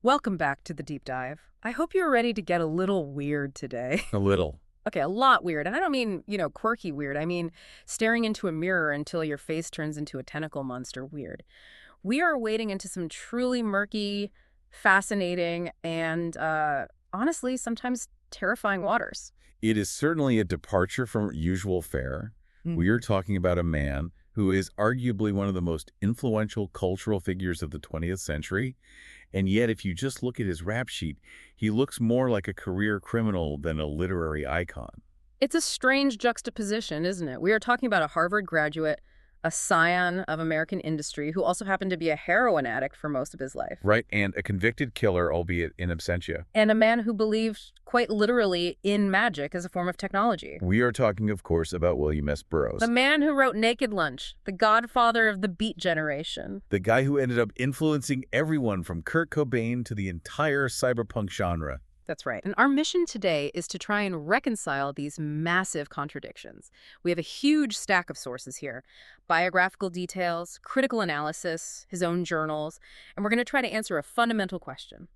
Welcome back to the deep dive. I hope you're ready to get a little weird today. A little. Okay, a lot weird. And I don't mean, quirky weird. I mean staring into a mirror until your face turns into a tentacle monster weird. We are wading into some truly murky, fascinating, and honestly, sometimes terrifying waters. It is certainly a departure from usual fare. We are talking about a man who is arguably one of the most influential cultural figures of the 20th century. And yet, if you just look at his rap sheet, he looks more like a career criminal than a literary icon. It's a strange juxtaposition, isn't it? We are talking about a Harvard graduate, a scion of American industry, who also happened to be a heroin addict for most of his life. Right, and a convicted killer, albeit in absentia. And a man who believed quite literally in magic as a form of technology. We are talking, of course, about William S. Burroughs. The man who wrote Naked Lunch, the godfather of the Beat generation. The guy who ended up influencing everyone from Kurt Cobain to the entire cyberpunk genre. That's right. And our mission today is to try and reconcile these massive contradictions. We have a huge stack of sources here. Biographical details, critical analysis, his own journals, and we're going to try to answer a fundamental question.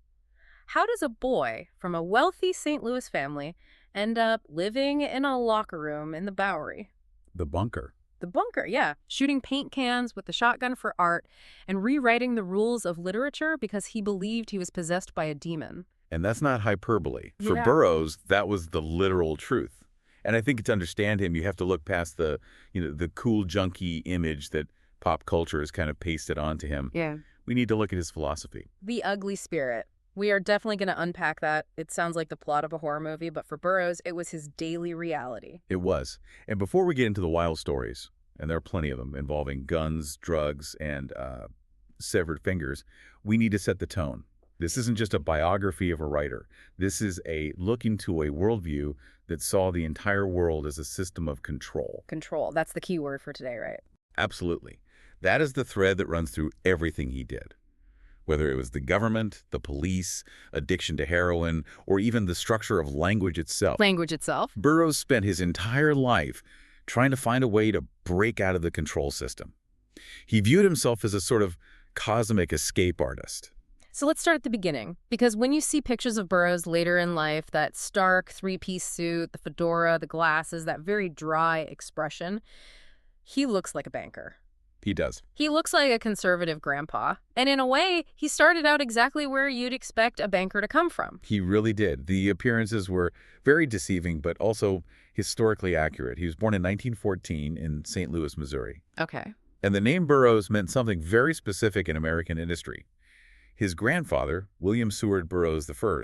How does a boy from a wealthy St. Louis family end up living in a locker room in the Bowery? The bunker. The bunker, yeah. Shooting paint cans with the shotgun for art and rewriting the rules of literature because he believed he was possessed by a demon. And that's not hyperbole. For Yeah. Burroughs, that was the literal truth. And I think to understand him, you have to look past the cool junkie image that pop culture has kind of pasted onto him. Yeah. We need to look at his philosophy. The ugly spirit. We are definitely going to unpack that. It sounds like the plot of a horror movie, but for Burroughs, it was his daily reality. It was. And before we get into the wild stories, and there are plenty of them involving guns, drugs, and severed fingers, we need to set the tone. This isn't just a biography of a writer. This is a look into a worldview that saw the entire world as a system of control. Control. That's the key word for today, right? Absolutely. That is the thread that runs through everything he did. Whether it was the government, the police, addiction to heroin, or even the structure of language itself. Language itself. Burroughs spent his entire life trying to find a way to break out of the control system. He viewed himself as a sort of cosmic escape artist. So let's start at the beginning, because when you see pictures of Burroughs later in life, that stark three-piece suit, the fedora, the glasses, that very dry expression, he looks like a banker. He does. He looks like a conservative grandpa. And in a way, he started out exactly where you'd expect a banker to come from. He really did. The appearances were very deceiving, but also historically accurate. He was born in 1914 in St. Louis, Missouri. Okay. And the name Burroughs meant something very specific in American industry. His grandfather, William Seward Burroughs I,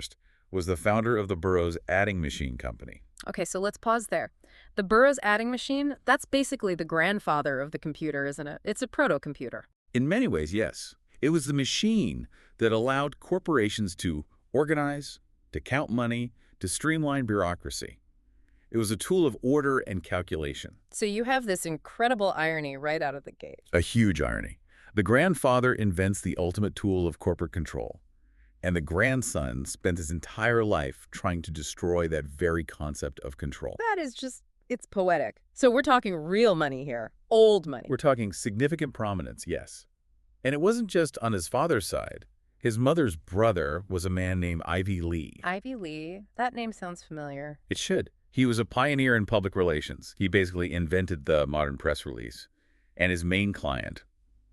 was the founder of the Burroughs Adding Machine Company. Okay, so let's pause there. The Burroughs adding machine, that's basically the grandfather of the computer, isn't it? It's a proto-computer. In many ways, yes. It was the machine that allowed corporations to organize, to count money, to streamline bureaucracy. It was a tool of order and calculation. So you have this incredible irony right out of the gate. A huge irony. The grandfather invents the ultimate tool of corporate control, and the grandson spent his entire life trying to destroy that very concept of control. That is just, it's poetic. So we're talking real money here, old money. We're talking significant prominence, yes. And it wasn't just on his father's side. His mother's brother was a man named Ivy Lee. Ivy Lee, that name sounds familiar. It should. He was a pioneer in public relations. He basically invented the modern press release. And his main client,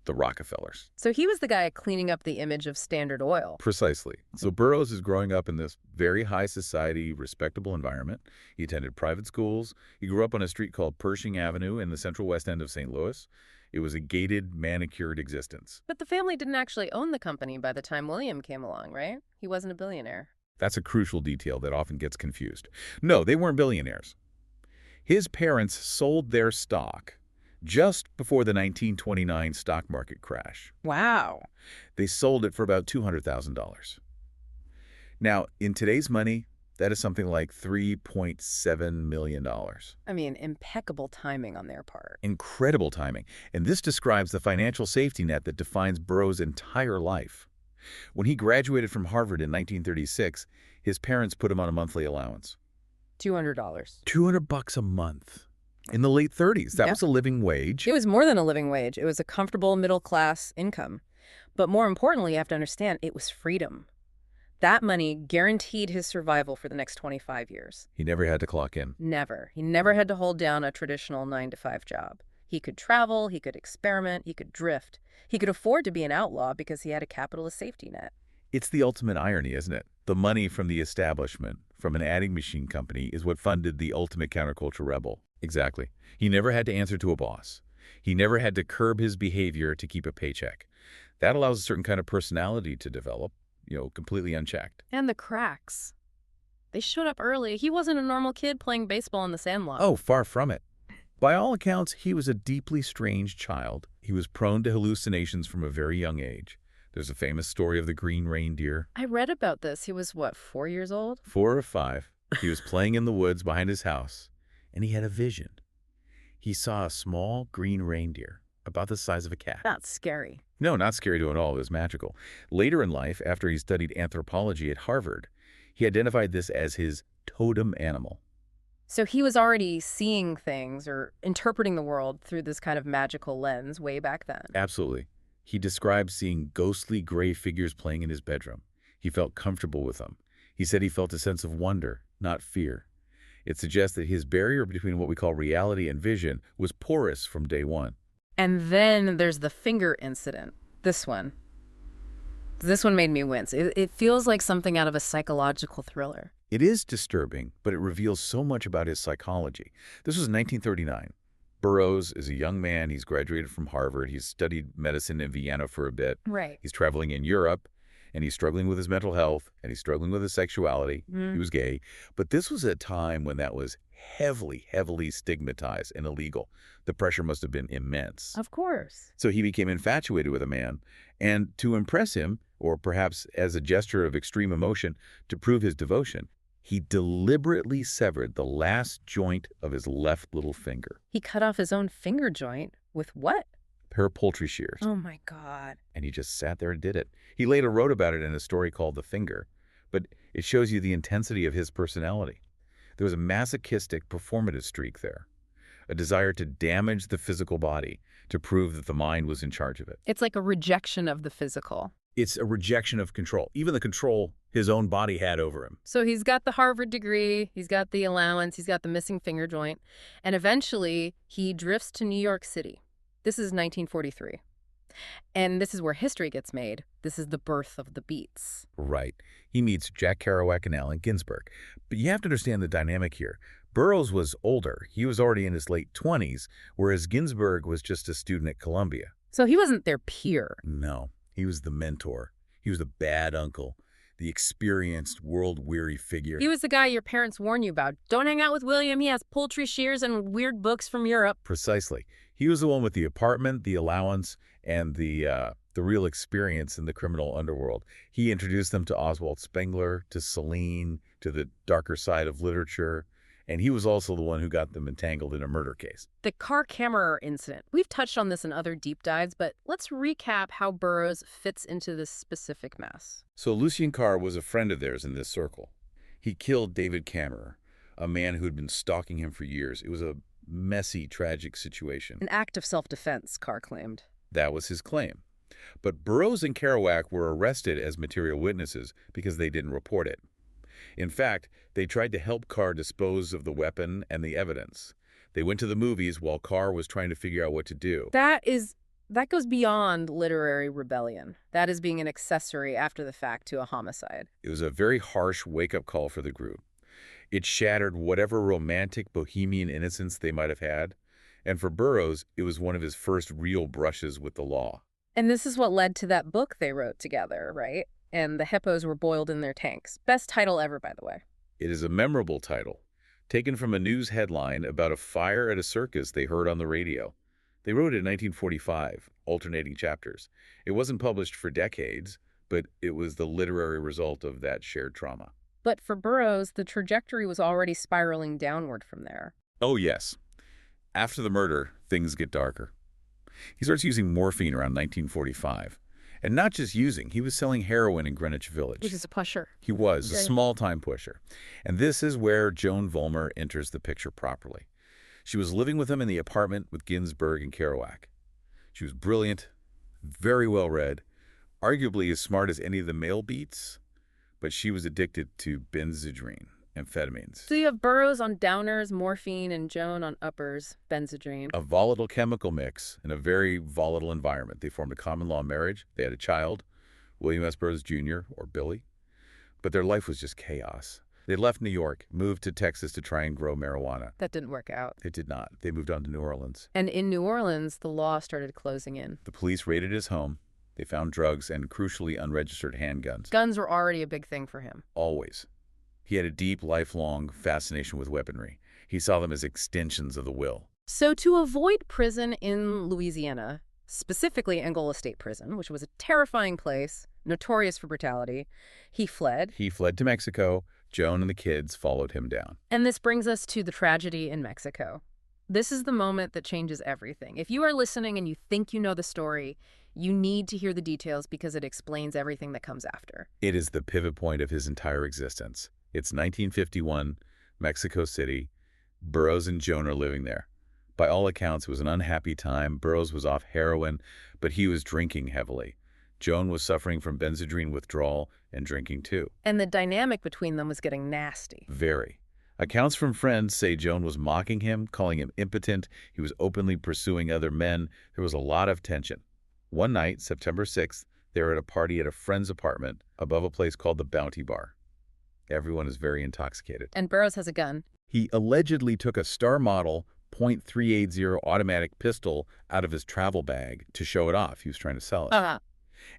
the Rockefellers. So he was the guy cleaning up the image of Standard Oil. Precisely. So Burroughs is growing up in this very high society, respectable environment. He attended private schools. He grew up on a street called Pershing Avenue in the central west end of St. Louis. It was a gated, manicured existence. But the family didn't actually own the company by the time William came along, right? He wasn't a billionaire. That's a crucial detail that often gets confused. No, they weren't billionaires. His parents sold their stock just before the 1929 stock market crash. Wow. They sold it for about $200,000. Now, in today's money, that is something like $3.7 million. I mean, impeccable timing on their part. Incredible timing. And this describes the financial safety net that defines Burroughs' entire life. When he graduated from Harvard in 1936, his parents put him on a monthly allowance. $200. $200 a month. In the late 30s, that was a living wage. It was more than a living wage. It was a comfortable middle-class income. But more importantly, you have to understand, it was freedom. That money guaranteed his survival for the next 25 years. He never had to clock in. Never. He never had to hold down a traditional 9-to-5 job. He could travel, he could experiment, he could drift. He could afford to be an outlaw because he had a capitalist safety net. It's the ultimate irony, isn't it? The money from the establishment, from an adding machine company, is what funded the ultimate countercultural rebel. Exactly. He never had to answer to a boss. He never had to curb his behavior to keep a paycheck. That allows a certain kind of personality to develop, completely unchecked. And the cracks. They showed up early. He wasn't a normal kid playing baseball in the sandlot. Oh, far from it. By all accounts, he was a deeply strange child. He was prone to hallucinations from a very young age. There's a famous story of the green reindeer. I read about this. He was, 4 years old? 4 or 5. He was playing in the woods behind his house, and he had a vision. He saw a small green reindeer, about the size of a cat. That's scary. No, not scary to at all. It was magical. Later in life, after he studied anthropology at Harvard, he identified this as his totem animal. So he was already seeing things or interpreting the world through this kind of magical lens way back then. Absolutely. He described seeing ghostly gray figures playing in his bedroom. He felt comfortable with them. He said he felt a sense of wonder, not fear. It suggests that his barrier between what we call reality and vision was porous from day one. And then there's the finger incident. This one made me wince. It feels like something out of a psychological thriller. It is disturbing, but it reveals so much about his psychology. This was 1939. Burroughs is a young man. He's graduated from Harvard. He's studied medicine in Vienna for a bit. Right. He's traveling in Europe, and he's struggling with his mental health, and he's struggling with his sexuality. He was gay. But this was a time when that was heavily, heavily stigmatized and illegal. The pressure must have been immense. Of course. So he became infatuated with a man, and to impress him, or perhaps as a gesture of extreme emotion, to prove his devotion, he deliberately severed the last joint of his left little finger. He cut off his own finger joint with what? A pair of poultry shears. Oh, my God. And he just sat there and did it. He later wrote about it in a story called The Finger, but it shows you the intensity of his personality. There was a masochistic performative streak there, a desire to damage the physical body to prove that the mind was in charge of it. It's like a rejection of the physical. It's a rejection of control, even the control his own body had over him. So he's got the Harvard degree, he's got the allowance, he's got the missing finger joint, and eventually he drifts to New York City. This is 1943. And this is where history gets made. This is the birth of the Beats. Right. He meets Jack Kerouac and Allen Ginsberg. But you have to understand the dynamic here. Burroughs was older. He was already in his late 20s, whereas Ginsberg was just a student at Columbia. So he wasn't their peer. No, he was the mentor. He was the bad uncle, the experienced, world-weary figure. He was the guy your parents warn you about. Don't hang out with William. He has poultry shears and weird books from Europe. Precisely. He was the one with the apartment, the allowance, and the real experience in the criminal underworld. He introduced them to Oswald Spengler, to Celine, to the darker side of literature, and he was also the one who got them entangled in a murder case. The car camera incident. We've touched on this in other deep dives, but let's recap how Burroughs fits into this specific mess. So Lucien Carr was a friend of theirs in this circle. He killed David Kammerer, a man who had been stalking him for years. It was a messy, tragic situation. An act of self-defense, Carr claimed. That was his claim. But Burroughs and Kerouac were arrested as material witnesses because they didn't report it. In fact, they tried to help Carr dispose of the weapon and the evidence. They went to the movies while Carr was trying to figure out what to do. That goes beyond literary rebellion. That is being an accessory after the fact to a homicide. It was a very harsh wake-up call for the group. It shattered whatever romantic bohemian innocence they might have had. And for Burroughs, it was one of his first real brushes with the law. And this is what led to that book they wrote together, right? And the hippos were boiled in their tanks. Best title ever, by the way. It is a memorable title, taken from a news headline about a fire at a circus they heard on the radio. They wrote it in 1945, alternating chapters. It wasn't published for decades, but it was the literary result of that shared trauma. But for Burroughs, the trajectory was already spiraling downward from there. Oh, yes. After the murder, things get darker. He starts using morphine around 1945. And not just using, he was selling heroin in Greenwich Village. He was a pusher. He was a small-time pusher. And this is where Joan Vollmer enters the picture properly. She was living with him in the apartment with Ginsberg and Kerouac. She was brilliant, very well-read, arguably as smart as any of the male beats. but she was addicted to benzedrine, amphetamines. So you have Burroughs on downers, morphine, and Joan on uppers, benzedrine. A volatile chemical mix in a very volatile environment. They formed a common law marriage. They had a child, William S. Burroughs Jr., or Billy. But their life was just chaos. They left New York, moved to Texas to try and grow marijuana. That didn't work out. It did not. They moved on to New Orleans. And in New Orleans, the law started closing in. The police raided his home. They found drugs and, crucially, unregistered handguns. Guns were already a big thing for him. Always. He had a deep, lifelong fascination with weaponry. He saw them as extensions of the will. So to avoid prison in Louisiana, specifically Angola State Prison, which was a terrifying place, notorious for brutality, he fled. He fled to Mexico. Joan and the kids followed him down. And this brings us to the tragedy in Mexico. This is the moment that changes everything. If you are listening and you think you know the story, you need to hear the details because it explains everything that comes after. It is the pivot point of his entire existence. It's 1951, Mexico City. Burroughs and Joan are living there. By all accounts, it was an unhappy time. Burroughs was off heroin, but he was drinking heavily. Joan was suffering from benzedrine withdrawal and drinking too. And the dynamic between them was getting nasty. Very. Accounts from friends say Joan was mocking him, calling him impotent. He was openly pursuing other men. There was a lot of tension. One night, September 6th, they were at a party at a friend's apartment above a place called the Bounty Bar. Everyone is very intoxicated. And Burroughs has a gun. He allegedly took a Star Model .380 automatic pistol out of his travel bag to show it off. He was trying to sell it.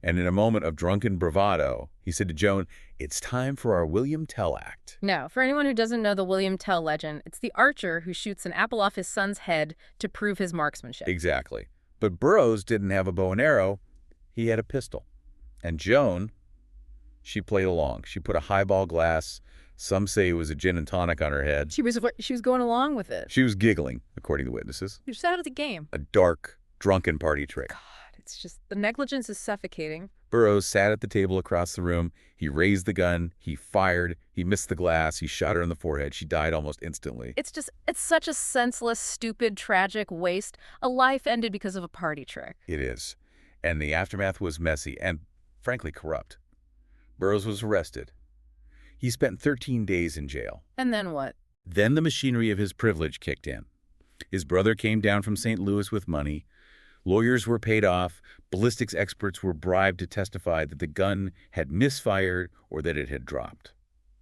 And in a moment of drunken bravado, he said to Joan, "It's time for our William Tell act." Now, for anyone who doesn't know the William Tell legend, it's the archer who shoots an apple off his son's head to prove his marksmanship. Exactly. But Burroughs didn't have a bow and arrow. He had a pistol. And Joan, she played along. She put a highball glass, some say it was a gin and tonic, on her head. She was going along with it. She was giggling, according to witnesses. She was out of the game. A dark, drunken party trick. God, it's just, the negligence is suffocating. Burroughs sat at the table across the room. He raised the gun. He fired. He missed the glass. He shot her in the forehead. She died almost instantly. It's such a senseless, stupid, tragic waste. A life ended because of a party trick. It is. And the aftermath was messy and, frankly, corrupt. Burroughs was arrested. He spent 13 days in jail. And then what? Then the machinery of his privilege kicked in. His brother came down from St. Louis with money. Lawyers were paid off. Ballistics experts were bribed to testify that the gun had misfired or that it had dropped.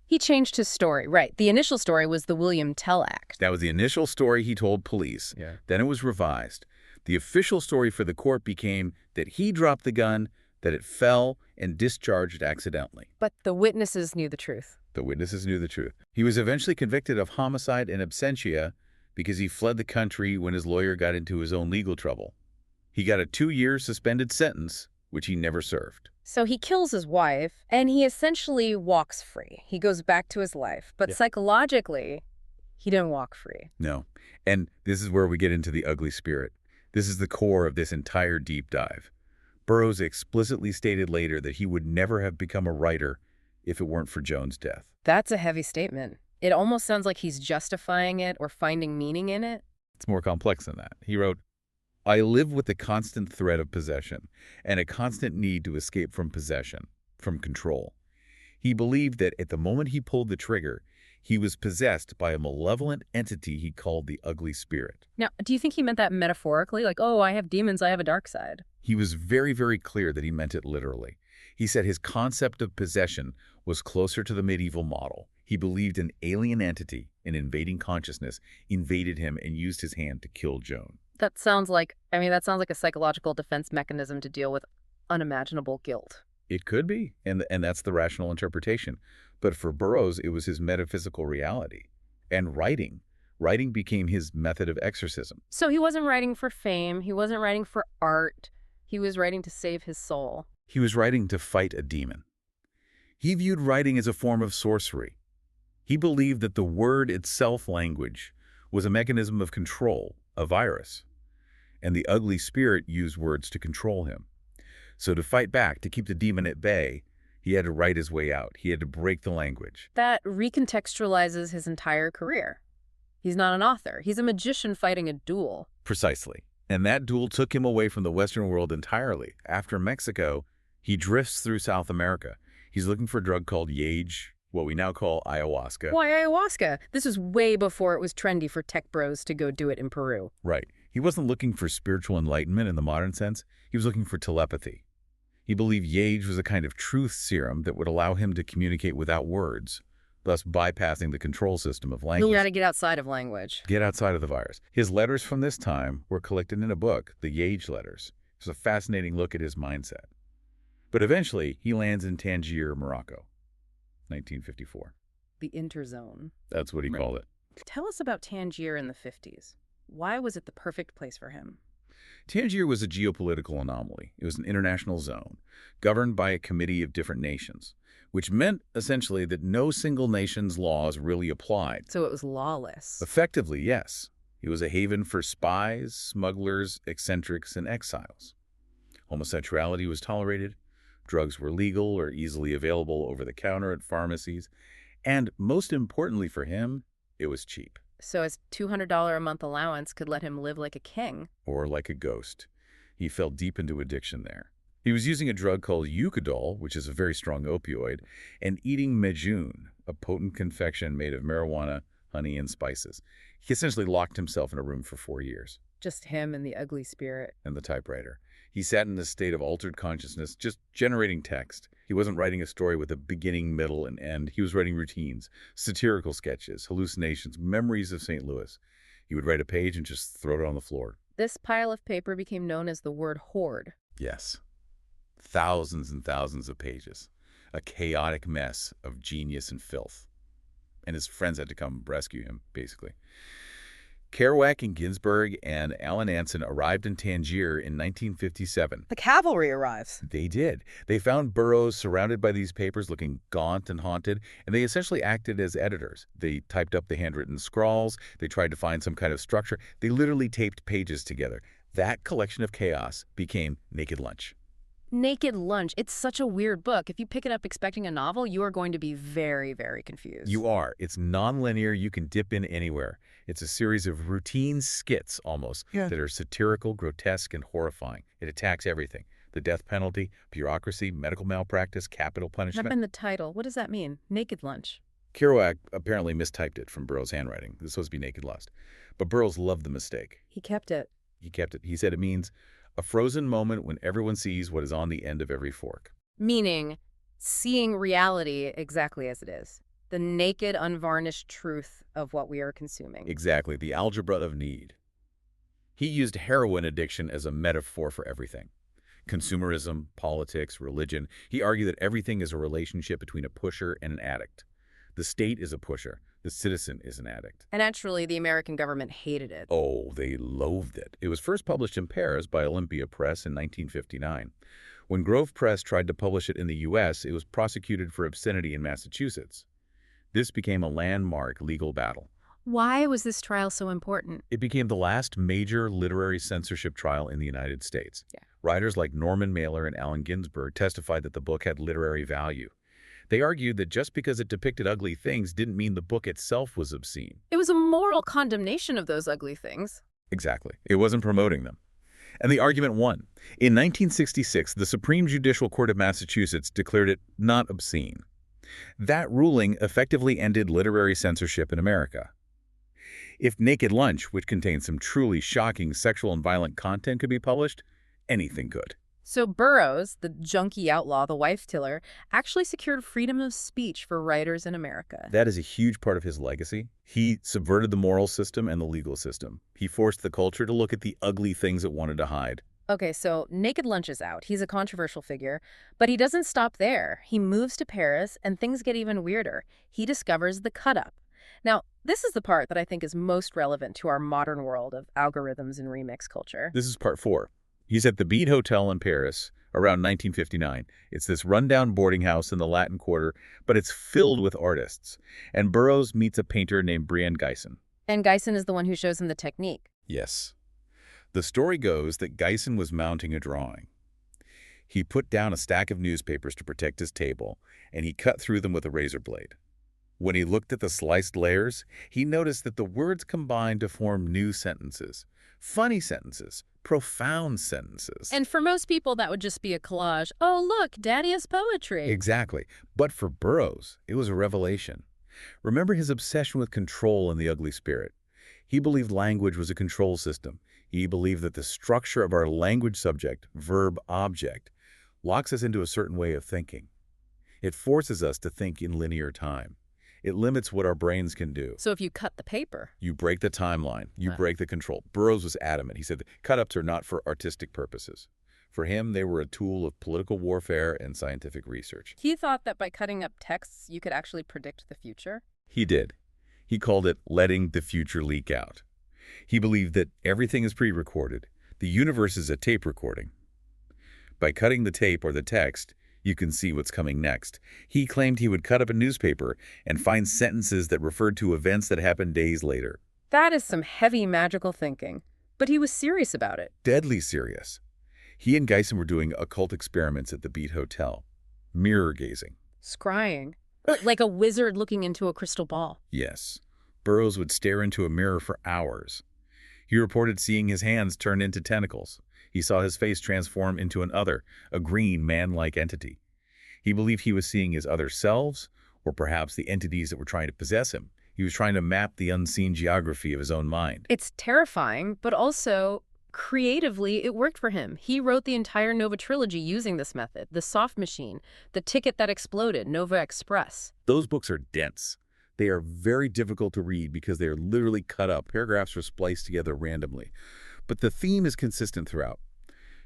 He changed his story, right. The initial story was the William Tell act. That was the initial story he told police. Yeah. Then it was revised. The official story for the court became that he dropped the gun, that it fell and discharged accidentally. But the witnesses knew the truth. The witnesses knew the truth. He was eventually convicted of homicide in absentia because he fled the country when his lawyer got into his own legal trouble. He got a 2-year suspended sentence, which he never served. So he kills his wife, and he essentially walks free. He goes back to his life. But psychologically, he didn't walk free. No. And this is where we get into the ugly spirit. This is the core of this entire deep dive. Burroughs explicitly stated later that he would never have become a writer if it weren't for Joan's death. That's a heavy statement. It almost sounds like he's justifying it or finding meaning in it. It's more complex than that. He wrote, "I live with the constant threat of possession and a constant need to escape from possession, from control." He believed that at the moment he pulled the trigger, he was possessed by a malevolent entity he called the ugly spirit. Now, do you think he meant that metaphorically? Like, oh, I have demons, I have a dark side. He was very, very clear that he meant it literally. He said his concept of possession was closer to the medieval model. He believed an alien entity, an invading consciousness, invaded him and used his hand to kill Joan. That sounds like a psychological defense mechanism to deal with unimaginable guilt. It could be, and that's the rational interpretation. But for Burroughs, it was his metaphysical reality. And writing became his method of exorcism. So he wasn't writing for fame, he wasn't writing for art, he was writing to save his soul. He was writing to fight a demon. He viewed writing as a form of sorcery. He believed that the word itself, language, was a mechanism of control, a virus. And the ugly spirit used words to control him. So to fight back, to keep the demon at bay, he had to write his way out. He had to break the language. That recontextualizes his entire career. He's not an author. He's a magician fighting a duel. Precisely. And that duel took him away from the Western world entirely. After Mexico, he drifts through South America. He's looking for a drug called yage, what we now call ayahuasca. Why ayahuasca? This was way before it was trendy for tech bros to go do it in Peru. Right. He wasn't looking for spiritual enlightenment in the modern sense. He was looking for telepathy. He believed yage was a kind of truth serum that would allow him to communicate without words, thus bypassing the control system of language. You gotta get outside of language. Get outside of the virus. His letters from this time were collected in a book, the Yage Letters. It's a fascinating look at his mindset. But eventually, he lands in Tangier, Morocco, 1954. The interzone. That's what he called it. Tell us about Tangier in the 50s. Why was it the perfect place for him? Tangier was a geopolitical anomaly. It was an international zone, governed by a committee of different nations, which meant essentially that no single nation's laws really applied. So it was lawless. Effectively, yes. It was a haven for spies, smugglers, eccentrics, and exiles. Homosexuality was tolerated, drugs were legal or easily available over the counter at pharmacies, and most importantly for him, it was cheap. So his $200 a month allowance could let him live like a king. Or like a ghost. He fell deep into addiction there. He was using a drug called Eucadol, which is a very strong opioid, and eating mejun, a potent confection made of marijuana, honey, and spices. He essentially locked himself in a room for 4 years. Just him and the ugly spirit. And the typewriter. He sat in a state of altered consciousness, just generating text. He wasn't writing a story with a beginning, middle, and end. He was writing routines, satirical sketches, hallucinations, memories of St. Louis. He would write a page and just throw it on the floor. This pile of paper became known as the word hoard. Yes. Thousands and thousands of pages. A chaotic mess of genius and filth. And his friends had to come rescue him, basically. Kerouac and Ginsberg and Alan Anson arrived in Tangier in 1957. The cavalry arrives. They did. They found Burroughs surrounded by these papers looking gaunt and haunted, and they essentially acted as editors. They typed up the handwritten scrawls. They tried to find some kind of structure. They literally taped pages together. That collection of chaos became Naked Lunch. Naked Lunch. It's such a weird book. If you pick it up expecting a novel, you are going to be very, very confused. You are. It's non-linear. You can dip in anywhere. It's a series of routine skits, almost, that are satirical, grotesque, and horrifying. It attacks everything. The death penalty, bureaucracy, medical malpractice, capital punishment. Up in the title. What does that mean? Naked Lunch. Kerouac apparently mistyped it from Burroughs' handwriting. This was supposed to be Naked Lust. But Burroughs loved the mistake. He kept it. He kept it. He said it means a frozen moment when everyone sees what is on the end of every fork. Meaning, seeing reality exactly as it is. The naked, unvarnished truth of what we are consuming. Exactly, the algebra of need. He used heroin addiction as a metaphor for everything. Consumerism, politics, religion. He argued that everything is a relationship between a pusher and an addict. The state is a pusher. The citizen is an addict. And actually, the American government hated it. Oh, they loathed it. It was first published in Paris by Olympia Press in 1959. When Grove Press tried to publish it in the U.S., it was prosecuted for obscenity in Massachusetts. This became a landmark legal battle. Why was this trial so important? It became the last major literary censorship trial in the United States. Yeah. Writers like Norman Mailer and Allen Ginsberg testified that the book had literary value. They argued that just because it depicted ugly things didn't mean the book itself was obscene. It was a moral condemnation of those ugly things. Exactly. It wasn't promoting them. And the argument won. In 1966, the Supreme Judicial Court of Massachusetts declared it not obscene. That ruling effectively ended literary censorship in America. If Naked Lunch, which contains some truly shocking sexual and violent content, could be published, anything could. So Burroughs, the junkie outlaw, the wife killer, actually secured freedom of speech for writers in America. That is a huge part of his legacy. He subverted the moral system and the legal system. He forced the culture to look at the ugly things it wanted to hide. Okay, so Naked Lunch is out. He's a controversial figure, but he doesn't stop there. He moves to Paris, and things get even weirder. He discovers the cut-up. Now, this is the part that I think is most relevant to our modern world of algorithms and remix culture. This is part 4. He's at the Beat Hotel in Paris around 1959. It's this rundown boarding house in the Latin Quarter, but it's filled with artists. And Burroughs meets a painter named Brienne Geisen. And Geisen is the one who shows him the technique. Yes. The story goes that Geisen was mounting a drawing. He put down a stack of newspapers to protect his table, and he cut through them with a razor blade. When he looked at the sliced layers, he noticed that the words combined to form new sentences. Funny sentences, profound sentences. And for most people, that would just be a collage. Oh, look, Daddy has poetry. Exactly. But for Burroughs, it was a revelation. Remember his obsession with control and the ugly spirit. He believed language was a control system. He believed that the structure of our language subject, verb, object, locks us into a certain way of thinking. It forces us to think in linear time. It limits what our brains can do. So if you cut the paper. You break the timeline. You Wow. break the control. Burroughs was adamant. He said that cut-ups are not for artistic purposes. For him, they were a tool of political warfare and scientific research. He thought that by cutting up texts, you could actually predict the future. He did. He called it letting the future leak out. He believed that everything is pre-recorded. The universe is a tape recording. By cutting the tape or the text, you can see what's coming next. He claimed he would cut up a newspaper and find sentences that referred to events that happened days later. That is some heavy magical thinking. But he was serious about it. Deadly serious. He and Geisen were doing occult experiments at the Beat Hotel. Mirror gazing. Scrying. Like a wizard looking into a crystal ball. Yes. Burroughs would stare into a mirror for hours. He reported seeing his hands turn into tentacles. He saw his face transform into a green, man-like entity. He believed he was seeing his other selves, or perhaps the entities that were trying to possess him. He was trying to map the unseen geography of his own mind. It's terrifying, but also creatively it worked for him. He wrote the entire Nova trilogy using this method. The Soft Machine, The Ticket That Exploded, Nova Express. Those books are dense. They are very difficult to read because they are literally cut up. Paragraphs are spliced together randomly. But the theme is consistent throughout.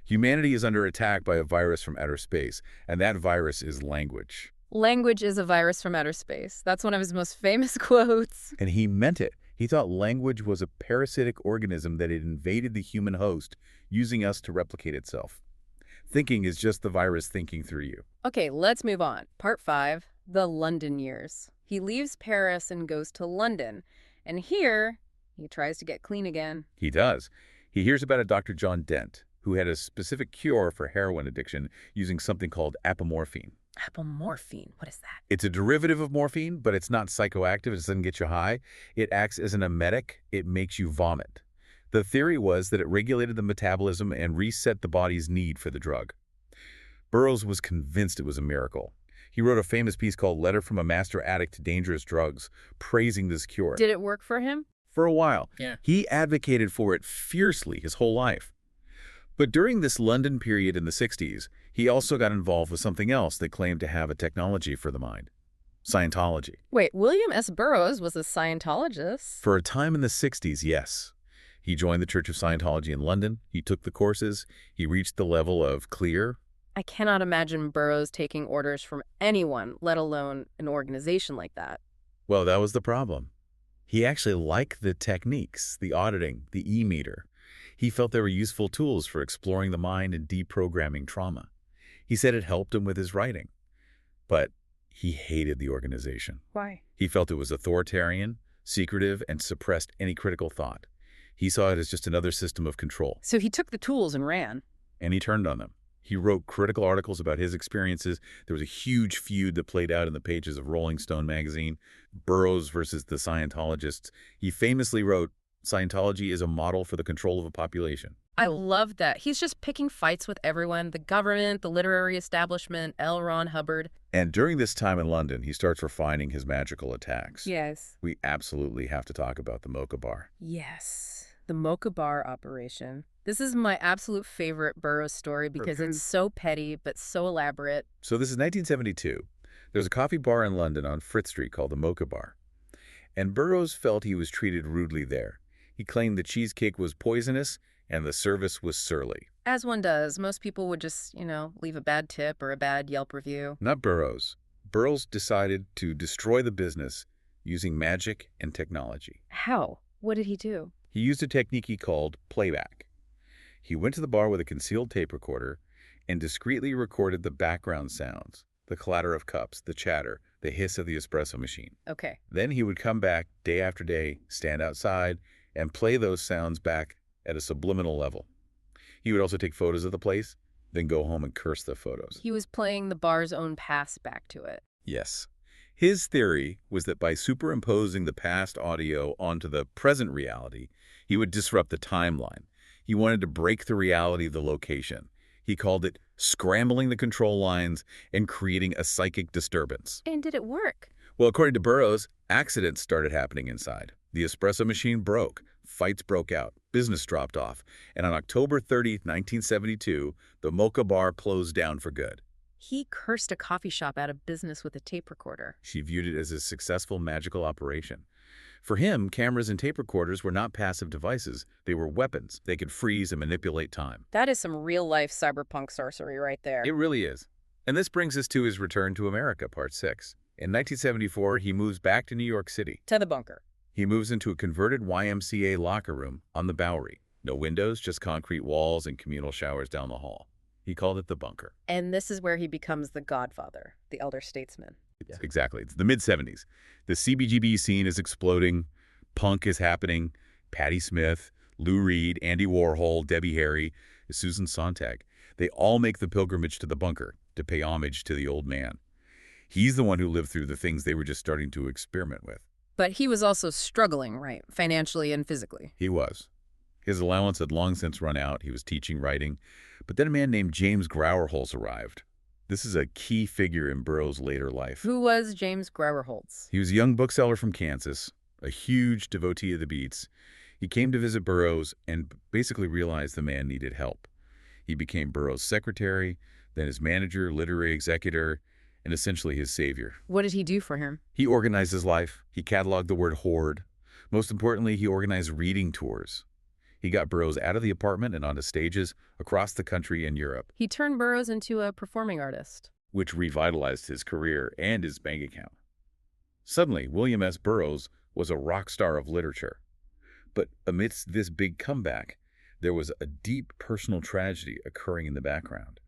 Humanity is under attack by a virus from outer space, and that virus is language. Language is a virus from outer space. That's one of his most famous quotes. And he meant it. He thought language was a parasitic organism that had invaded the human host, using us to replicate itself. Thinking is just the virus thinking through you. Okay, let's move on. Part 5, the London years. He leaves Paris and goes to London. And here, he tries to get clean again. He does. He hears about a Dr. John Dent, who had a specific cure for heroin addiction using something called apomorphine. Apomorphine, what is that? It's a derivative of morphine, but it's not psychoactive. It doesn't get you high. It acts as an emetic. It makes you vomit. The theory was that it regulated the metabolism and reset the body's need for the drug. Burroughs was convinced it was a miracle. He wrote a famous piece called Letter from a Master Addict to Dangerous Drugs, praising this cure. Did it work for him? For a while. Yeah. He advocated for it fiercely his whole life. But during this London period in the 60s, he also got involved with something else that claimed to have a technology for the mind. Scientology. Wait, William S. Burroughs was a Scientologist? For a time in the 60s, yes. He joined the Church of Scientology in London. He took the courses. He reached the level of clear. I cannot imagine Burroughs taking orders from anyone, let alone an organization like that. Well, that was the problem. He actually liked the techniques, the auditing, the e-meter. He felt they were useful tools for exploring the mind and deprogramming trauma. He said it helped him with his writing. But he hated the organization. Why? He felt it was authoritarian, secretive, and suppressed any critical thought. He saw it as just another system of control. So he took the tools and ran. And he turned on them. He wrote critical articles about his experiences. There was a huge feud that played out in the pages of Rolling Stone magazine, Burroughs versus the Scientologists. He famously wrote, Scientology is a model for the control of a population. I love that. He's just picking fights with everyone, the government, the literary establishment, L. Ron Hubbard. And during this time in London, he starts refining his magical attacks. Yes. We absolutely have to talk about the Mocha Bar. Yes. The Mocha Bar operation. This is my absolute favorite Burroughs story because it's so petty but so elaborate. So this is 1972. There's a coffee bar in London on Frith Street called the Mocha Bar. And Burroughs felt he was treated rudely there. He claimed the cheesecake was poisonous and the service was surly. As one does, most people would just, leave a bad tip or a bad Yelp review. Not Burroughs. Burroughs decided to destroy the business using magic and technology. How? What did he do? He used a technique he called playback. He went to the bar with a concealed tape recorder and discreetly recorded the background sounds, the clatter of cups, the chatter, the hiss of the espresso machine. Okay. Then he would come back day after day, stand outside, and play those sounds back at a subliminal level. He would also take photos of the place, then go home and curse the photos. He was playing the bar's own past back to it. Yes. His theory was that by superimposing the past audio onto the present reality, he would disrupt the timeline. He wanted to break the reality of the location. He called it scrambling the control lines and creating a psychic disturbance. And did it work? Well, according to Burroughs, accidents started happening inside. The espresso machine broke, fights broke out, business dropped off, and on October 30th, 1972, the Mocha Bar closed down for good. He cursed a coffee shop out of business with a tape recorder. She viewed it as a successful magical operation. For him, cameras and tape recorders were not passive devices. They were weapons. They could freeze and manipulate time. That is some real-life cyberpunk sorcery right there. It really is. And this brings us to his return to America, Part 6. In 1974, he moves back to New York City. To the bunker. He moves into a converted YMCA locker room on the Bowery. No windows, just concrete walls and communal showers down the hall. He called it the bunker. And this is where he becomes the godfather, the elder statesman. Exactly. It's the mid-70s. The CBGB scene is exploding. Punk is happening. Patti Smith, Lou Reed, Andy Warhol, Debbie Harry, Susan Sontag. They all make the pilgrimage to the bunker to pay homage to the old man. He's the one who lived through the things they were just starting to experiment with. But he was also struggling, right? Financially and physically. He was. His allowance had long since run out. He was teaching, writing. But then a man named James Grauerholz arrived. This is a key figure in Burroughs' later life. Who was James Grauerholz? He was a young bookseller from Kansas, a huge devotee of the beats. He came to visit Burroughs and basically realized the man needed help. He became Burroughs' secretary, then his manager, literary executor, and essentially his savior. What did he do for him? He organized his life. He cataloged the word hoard. Most importantly, he organized reading tours. He got Burroughs out of the apartment and onto stages across the country and Europe. He turned Burroughs into a performing artist. Which revitalized his career and his bank account. Suddenly, William S. Burroughs was a rock star of literature. But amidst this big comeback, there was a deep personal tragedy occurring in the background.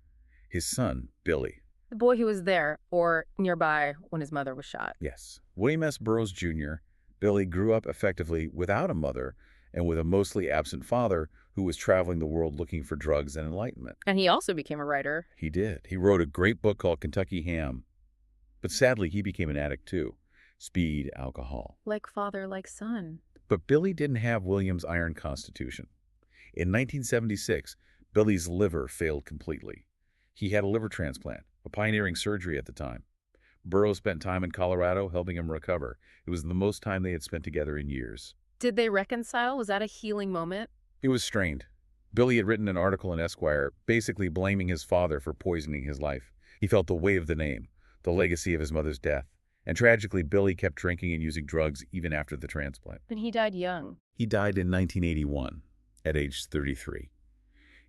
His son, Billy. The boy who was there, or nearby, when his mother was shot. Yes. William S. Burroughs, Jr., Billy grew up effectively without a mother and with a mostly absent father who was traveling the world looking for drugs and enlightenment. And he also became a writer. He did. He wrote a great book called Kentucky Ham. But sadly, he became an addict too. Speed, alcohol. Like father, like son. But Billy didn't have William's iron constitution. In 1976, Billy's liver failed completely. He had a liver transplant, a pioneering surgery at the time. Burroughs spent time in Colorado helping him recover. It was the most time they had spent together in years. Did they reconcile? Was that a healing moment? It was strained. Billy had written an article in Esquire basically blaming his father for poisoning his life. He felt the weight of the name, the legacy of his mother's death. And tragically, Billy kept drinking and using drugs even after the transplant. And he died young. He died in 1981, at age 33.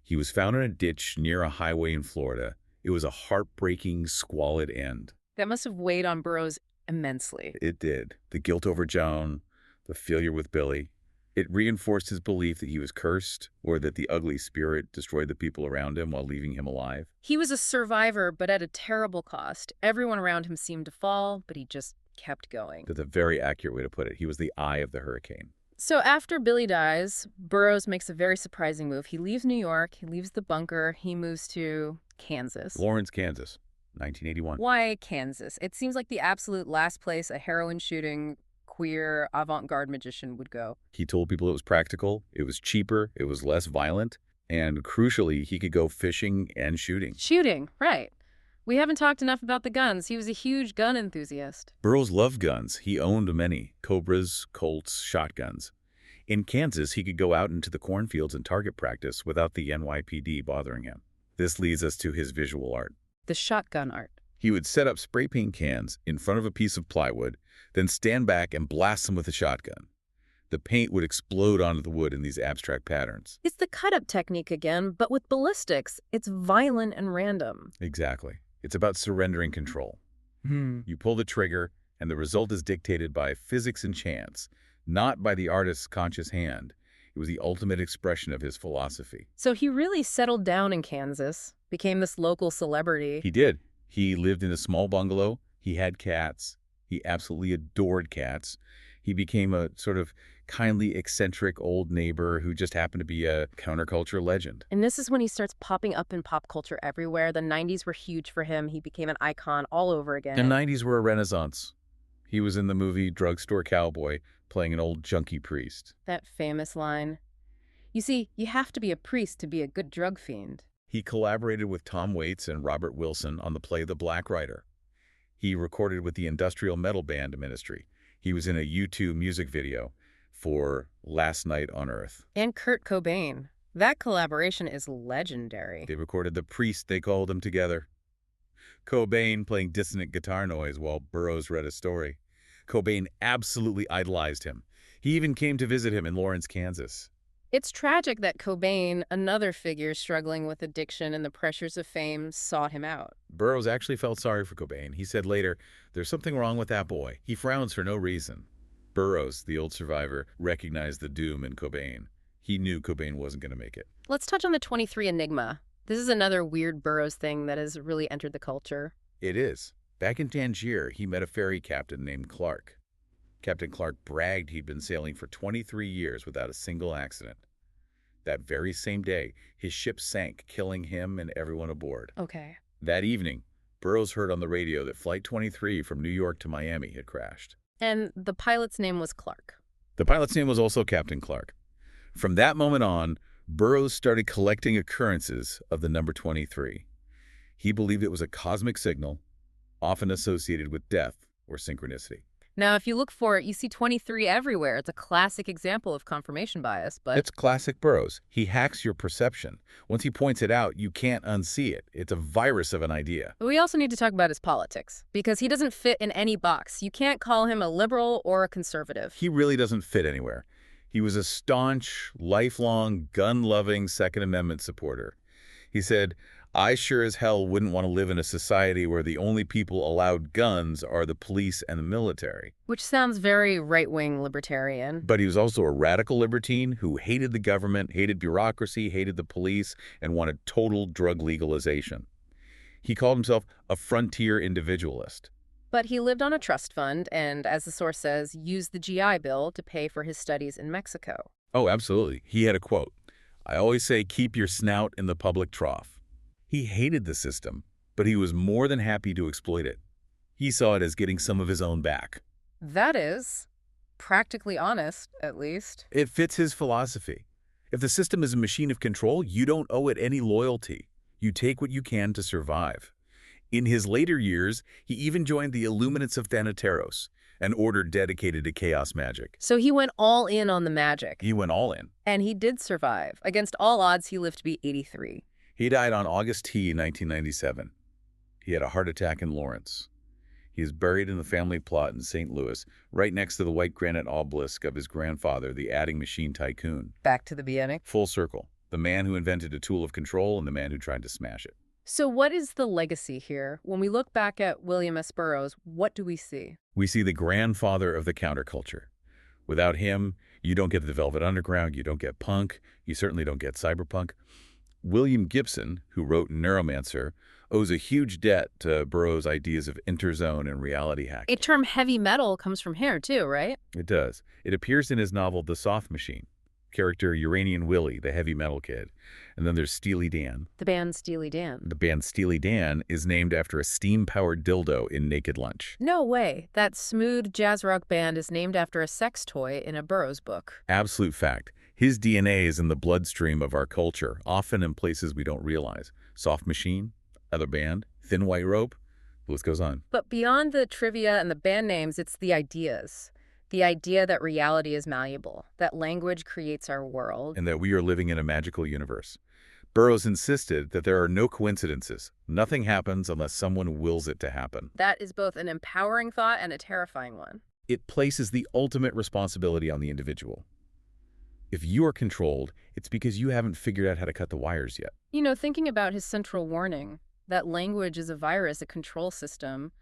He was found in a ditch near a highway in Florida. It was a heartbreaking, squalid end. That must have weighed on Burroughs immensely. It did. The guilt over Joan, the failure with Billy. It reinforced his belief that he was cursed or that the ugly spirit destroyed the people around him while leaving him alive. He was a survivor, but at a terrible cost. Everyone around him seemed to fall, but he just kept going. That's a very accurate way to put it. He was the eye of the hurricane. So after Billy dies, Burroughs makes a very surprising move. He leaves New York, he leaves the bunker, he moves to Kansas. Lawrence, Kansas, 1981. Why Kansas? It seems like the absolute last place a heroin-shooting, queer, avant-garde magician would go. He told people it was practical, it was cheaper, it was less violent, and crucially, he could go fishing and shooting. Shooting, right. We haven't talked enough about the guns. He was a huge gun enthusiast. Burroughs loved guns. He owned many, Cobras, Colts, shotguns. In Kansas, he could go out into the cornfields and target practice without the NYPD bothering him. This leads us to his visual art. The shotgun art. He would set up spray paint cans in front of a piece of plywood, then stand back and blast them with a shotgun. The paint would explode onto the wood in these abstract patterns. It's the cut-up technique again, but with ballistics. It's violent and random. Exactly. It's about surrendering control. You pull the trigger, and the result is dictated by physics and chance, not by the artist's conscious hand. It was the ultimate expression of his philosophy. So he really settled down in Kansas, became this local celebrity. He did. He lived in a small bungalow. He had cats. He absolutely adored cats. He became a sort of kindly, eccentric old neighbor who just happened to be a counterculture legend. And this is when he starts popping up in pop culture everywhere. The 90s were huge for him. He became an icon all over again. The 90s were a renaissance. He was in the movie Drugstore Cowboy, playing an old junkie priest. That famous line, You see, you have to be a priest to be a good drug fiend. He collaborated with Tom Waits and Robert Wilson on the play The Black Rider. He recorded with the Industrial Metal Band Ministry. He was in a U2 music video for Last Night on Earth. And Kurt Cobain. That collaboration is legendary. They recorded The Priest, they called him together. Cobain playing dissonant guitar noise while Burroughs read a story. Cobain absolutely idolized him. He even came to visit him in Lawrence, Kansas. It's tragic that Cobain, another figure struggling with addiction and the pressures of fame, sought him out. Burroughs actually felt sorry for Cobain. He said later, "There's something wrong with that boy. He frowns for no reason." Burroughs, the old survivor, recognized the doom in Cobain. He knew Cobain wasn't going to make it. Let's touch on the 23 enigma. This is another weird Burroughs thing that has really entered the culture. It is. Back in Tangier, he met a ferry captain named Clark. Captain Clark bragged he'd been sailing for 23 years without a single accident. That very same day, his ship sank, killing him and everyone aboard. Okay. That evening, Burroughs heard on the radio that Flight 23 from New York to Miami had crashed. And the pilot's name was Clark. The pilot's name was also Captain Clark. From that moment on, Burroughs started collecting occurrences of the number 23. He believed it was a cosmic signal, often associated with death or synchronicity. Now, if you look for it, you see 23 everywhere. It's a classic example of confirmation bias, but... It's classic Burroughs. He hacks your perception. Once he points it out, you can't unsee it. It's a virus of an idea. We also need to talk about his politics, because he doesn't fit in any box. You can't call him a liberal or a conservative. He really doesn't fit anywhere. He was a staunch, lifelong, gun-loving Second Amendment supporter. He said, "I sure as hell wouldn't want to live in a society where the only people allowed guns are the police and the military." Which sounds very right-wing libertarian. But he was also a radical libertine who hated the government, hated bureaucracy, hated the police, and wanted total drug legalization. He called himself a frontier individualist. But he lived on a trust fund and, as the source says, used the GI Bill to pay for his studies in Mexico. Oh, absolutely. He had a quote, "I always say keep your snout in the public trough." He hated the system, but he was more than happy to exploit it. He saw it as getting some of his own back. That is practically honest, at least. It fits his philosophy. If the system is a machine of control, you don't owe it any loyalty. You take what you can to survive. In his later years, he even joined the Illuminates of Thanateros, an order dedicated to chaos magic. So he went all in on the magic. He went all in. And he did survive. Against all odds, he lived to be 83. He died on August 1997. He had a heart attack in Lawrence. He is buried in the family plot in St. Louis, right next to the white granite obelisk of his grandfather, the adding machine tycoon. Back to the beginning. Full circle. The man who invented a tool of control and the man who tried to smash it. So what is the legacy here? When we look back at William S. Burroughs, what do we see? We see the grandfather of the counterculture. Without him, you don't get the Velvet Underground, you don't get punk, you certainly don't get cyberpunk. William Gibson, who wrote Neuromancer, owes a huge debt to Burroughs' ideas of interzone and reality hacking. A term heavy metal comes from here too, right? It does. It appears in his novel The Soft Machine. Character Uranian Willie, the heavy metal kid. And then there's Steely Dan. The band Steely Dan. The band Steely Dan is named after a steam-powered dildo in Naked Lunch. No way. That smooth jazz rock band is named after a sex toy in a Burroughs book. Absolute fact. His DNA is in the bloodstream of our culture, often in places we don't realize. Soft Machine, other band, Thin White Rope, the list goes on. But beyond the trivia and the band names, it's the ideas. The idea that reality is malleable, that language creates our world. And that we are living in a magical universe. Burroughs insisted that there are no coincidences. Nothing happens unless someone wills it to happen. That is both an empowering thought and a terrifying one. It places the ultimate responsibility on the individual. If you are controlled, it's because you haven't figured out how to cut the wires yet. You know, thinking about his central warning, that language is a virus, a control system,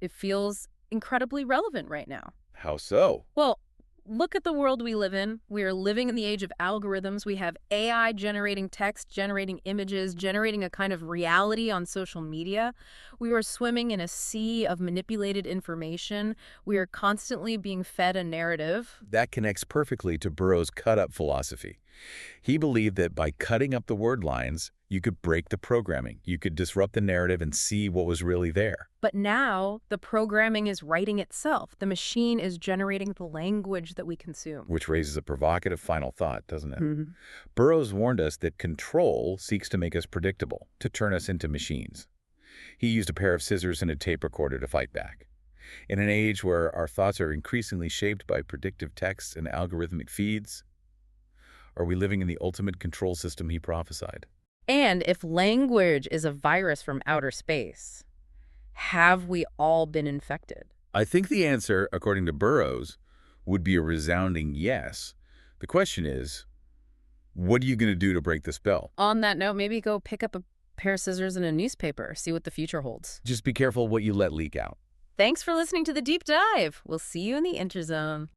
it feels incredibly relevant right now. How so? Well, look at the world we live in. We are living in the age of algorithms. We have AI generating text, generating images, generating a kind of reality on social media. We are swimming in a sea of manipulated information. We are constantly being fed a narrative. That connects perfectly to Burroughs' cut-up philosophy. He believed that by cutting up the word lines, you could break the programming. You could disrupt the narrative and see what was really there. But now the programming is writing itself. The machine is generating the language that we consume. Which raises a provocative final thought, doesn't it? Mhm. Burroughs warned us that control seeks to make us predictable, to turn us into machines. He used a pair of scissors and a tape recorder to fight back. In an age where our thoughts are increasingly shaped by predictive texts and algorithmic feeds, are we living in the ultimate control system he prophesied? And if language is a virus from outer space, have we all been infected? I think the answer, according to Burroughs, would be a resounding yes. The question is, what are you going to do to break the spell? On that note, maybe go pick up a pair of scissors and a newspaper, see what the future holds. Just be careful what you let leak out. Thanks for listening to The Deep Dive. We'll see you in the Interzone.